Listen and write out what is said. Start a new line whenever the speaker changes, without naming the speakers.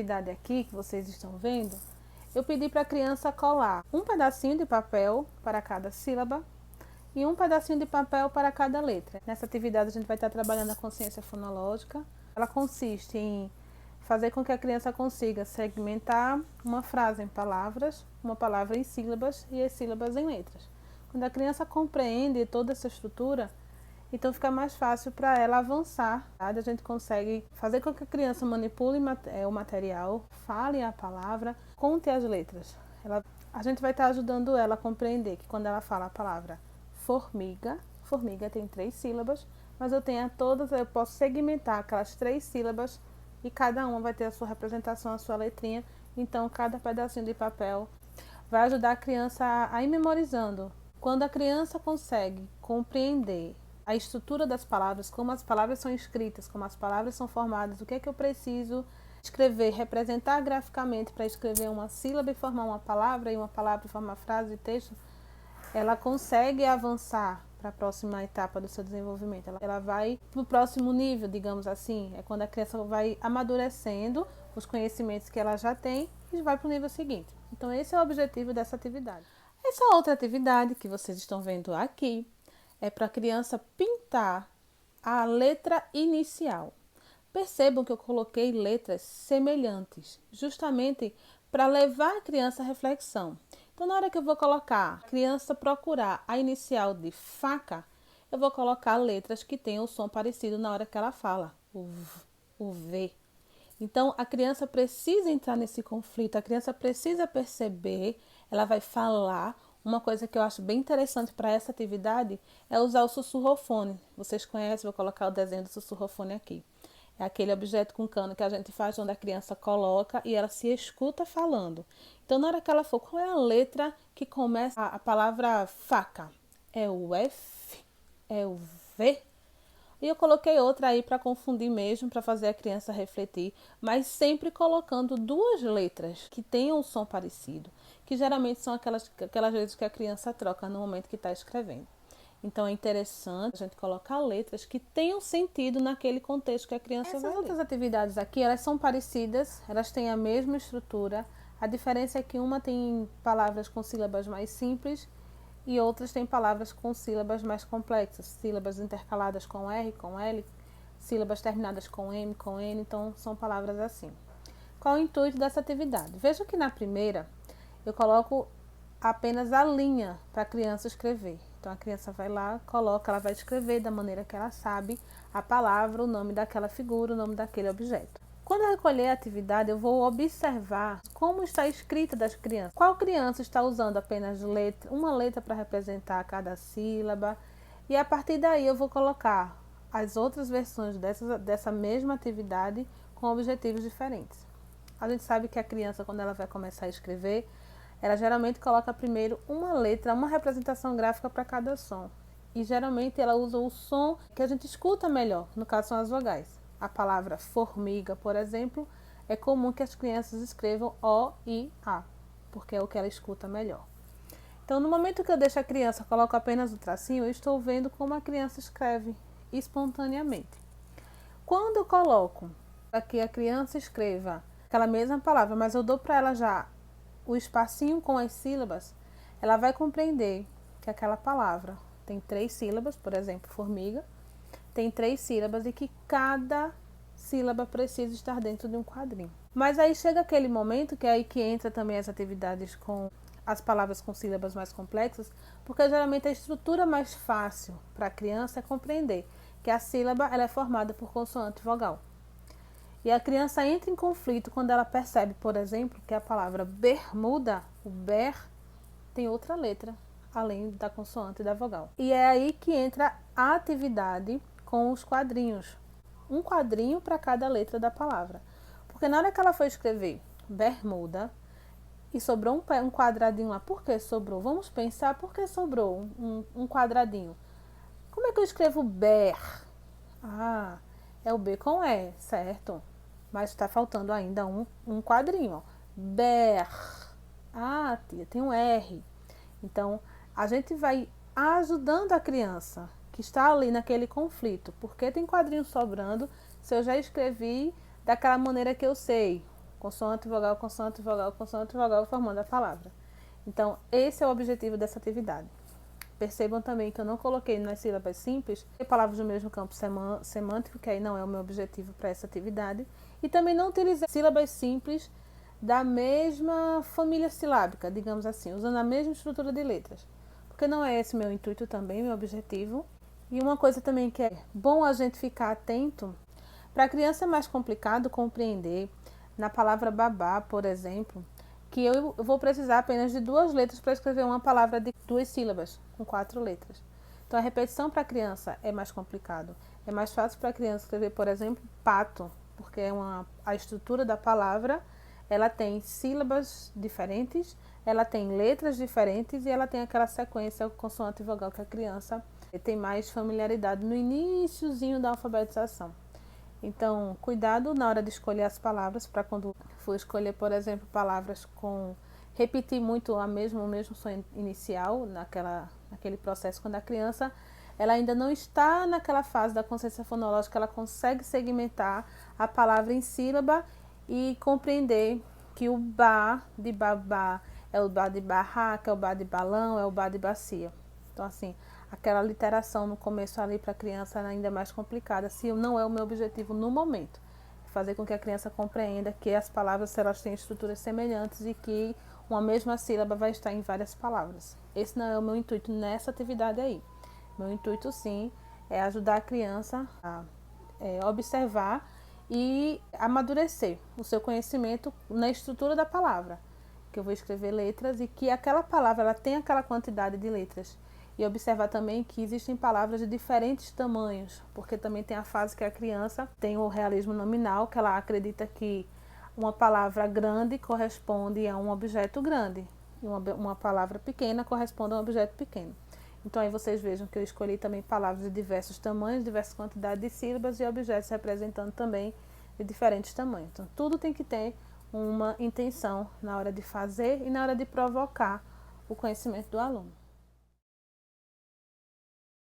atividade aqui que vocês estão vendo, eu pedi para a criança colar um pedacinho de papel para cada sílaba e um pedacinho de papel para cada letra. Nessa atividade a gente vai estar trabalhando a consciência fonológica. Ela consiste em fazer com que a criança consiga segmentar uma frase em palavras, uma palavra em sílabas e as sílabas em letras. Quando a criança compreende toda essa estrutura, então fica mais fácil para ela avançar. A gente consegue fazer com que a criança manipule o material, fale a palavra, conte as letras. A gente vai estar ajudando ela a compreender que quando ela fala a palavra formiga, formiga tem 3 sílabas, mas eu posso segmentar aquelas 3 sílabas e cada uma vai ter a sua representação, a sua letrinha. Então cada pedacinho de papel vai ajudar a criança a ir memorizando. Quando a criança consegue compreender a estrutura das palavras, como as palavras são escritas, como as palavras são formadas, o que é que eu preciso escrever, representar graficamente para escrever uma sílaba e formar uma palavra, e uma palavra formar frase e texto, ela consegue avançar para a próxima etapa do seu desenvolvimento. Ela vai para o próximo nível, digamos assim, é quando a criança vai amadurecendo os conhecimentos que ela já tem e vai para o nível seguinte. Então esse é o objetivo dessa atividade. Essa outra atividade que vocês estão vendo aqui é para a criança pintar a letra inicial. Percebam que eu coloquei letras semelhantes, justamente para levar a criança à reflexão. Então, na hora que eu vou colocar a criança procurar a inicial de faca, eu vou colocar letras que tenham o som parecido na hora que ela fala, o V. Então, a criança precisa entrar nesse conflito, a criança precisa perceber, ela vai falar. Uma coisa que eu acho bem interessante para essa atividade é usar o sussurrofone. Vocês conhecem, vou colocar o desenho do sussurrofone aqui. É aquele objeto com cano que a gente faz onde a criança coloca e ela se escuta falando. Então, na hora que ela for, qual é a letra que começa a palavra faca? É o F? É o V? E eu coloquei outra aí para confundir mesmo, para fazer a criança refletir, mas sempre colocando 2 letras que tenham um som parecido, que geralmente são aquelas letras que a criança troca no momento que está escrevendo. Então é interessante a gente colocar letras que tenham sentido naquele contexto que a criança vai ler. Essas outras atividades aqui, elas são parecidas, elas têm a mesma estrutura. A diferença é que uma tem palavras com sílabas mais simples e outras têm palavras com sílabas mais complexas, sílabas intercaladas com R, com L, sílabas terminadas com M, com N, então são palavras assim. Qual o intuito dessa atividade? Veja que na primeira eu coloco apenas a linha para a criança escrever. Então a criança vai lá, coloca, ela vai escrever da maneira que ela sabe a palavra, o nome daquela figura, o nome daquele objeto. Quando eu recolher a atividade, eu vou observar como está escrita das crianças. Qual criança está usando apenas uma letra para representar cada sílaba. E a partir daí eu vou colocar as outras versões dessa mesma atividade com objetivos diferentes. A gente sabe que a criança, quando ela vai começar a escrever, ela geralmente coloca primeiro uma letra, uma representação gráfica para cada som. E geralmente ela usa o som que a gente escuta melhor, no caso são as vogais. A palavra formiga, por exemplo, é comum que as crianças escrevam O e A, porque é o que ela escuta melhor. Então, no momento que eu deixo a criança, coloco apenas o tracinho, eu estou vendo como a criança escreve espontaneamente. Quando eu coloco para que a criança escreva aquela mesma palavra, mas eu dou para ela já o espacinho com as sílabas, ela vai compreender que aquela palavra tem 3 sílabas, por exemplo, formiga, tem 3 sílabas e que cada sílaba precisa estar dentro de um quadrinho. Mas aí chega aquele momento que é aí que entra também as atividades com as palavras com sílabas mais complexas, porque geralmente a estrutura mais fácil para a criança é compreender que a sílaba ela é formada por consoante e vogal. E a criança entra em conflito quando ela percebe, por exemplo, que a palavra bermuda, o ber, tem outra letra, além da consoante e da vogal. E é aí que entra a atividade com os quadrinhos. Um quadrinho para cada letra da palavra. Porque na hora que ela foi escrever bermuda e sobrou um quadradinho lá, por que sobrou? Vamos pensar por que sobrou um quadradinho. Como é que eu escrevo ber? Ah, é o B com E, certo? Mas está faltando ainda um quadrinho. Ó. Ber. Ah, tia, tem um R. Então, a gente vai ajudando a criança que está ali naquele conflito. Porque tem quadrinho sobrando se eu já escrevi daquela maneira que eu sei. consoante, vogal, consoante, vogal, formando a palavra. Então, esse é o objetivo dessa atividade. Percebam também que eu não coloquei nas sílabas simples palavras do mesmo campo semântico, que aí não é o meu objetivo para essa atividade. E também não utilizei sílabas simples da mesma família silábica, digamos assim, usando a mesma estrutura de letras. Porque não é esse meu intuito também, meu objetivo. E uma coisa também que é bom a gente ficar atento, para a criança é mais complicado compreender, na palavra babá, por exemplo, que eu vou precisar apenas de 2 letras para escrever uma palavra de 2 sílabas, com 4 letras. Então a repetição para a criança é mais complicado. É mais fácil para a criança escrever, por exemplo, pato, porque a estrutura da palavra, ela tem sílabas diferentes, ela tem letras diferentes e ela tem aquela sequência consoante e vogal que a criança tem mais familiaridade no iniciozinho da alfabetização. Então, cuidado na hora de escolher as palavras, para quando for escolher, por exemplo, palavras com repetir muito o mesmo som inicial, naquele processo, quando a criança ela ainda não está naquela fase da consciência fonológica, ela consegue segmentar a palavra em sílaba e compreender que o ba de babá é o ba de barraca, é o ba de balão, é o ba de bacia. Então, assim, aquela literação no começo ali para a criança é ainda mais complicada, se não é o meu objetivo no momento. Fazer com que a criança compreenda que as palavras elas têm estruturas semelhantes e que uma mesma sílaba vai estar em várias palavras. Esse não é o meu intuito nessa atividade aí. Meu intuito, sim, é ajudar a criança a observar e amadurecer o seu conhecimento na estrutura da palavra. Que eu vou escrever letras e que aquela palavra ela tem aquela quantidade de letras. E observar também que existem palavras de diferentes tamanhos, porque também tem a fase que a criança tem o realismo nominal, que ela acredita que uma palavra grande corresponde a um objeto grande, e uma palavra pequena corresponde a um objeto pequeno. Então aí vocês vejam que eu escolhi também palavras de diversos tamanhos, diversas quantidades de sílabas e objetos representando também de diferentes tamanhos. Então tudo tem que ter uma intenção na hora de fazer e na hora de provocar o conhecimento do aluno.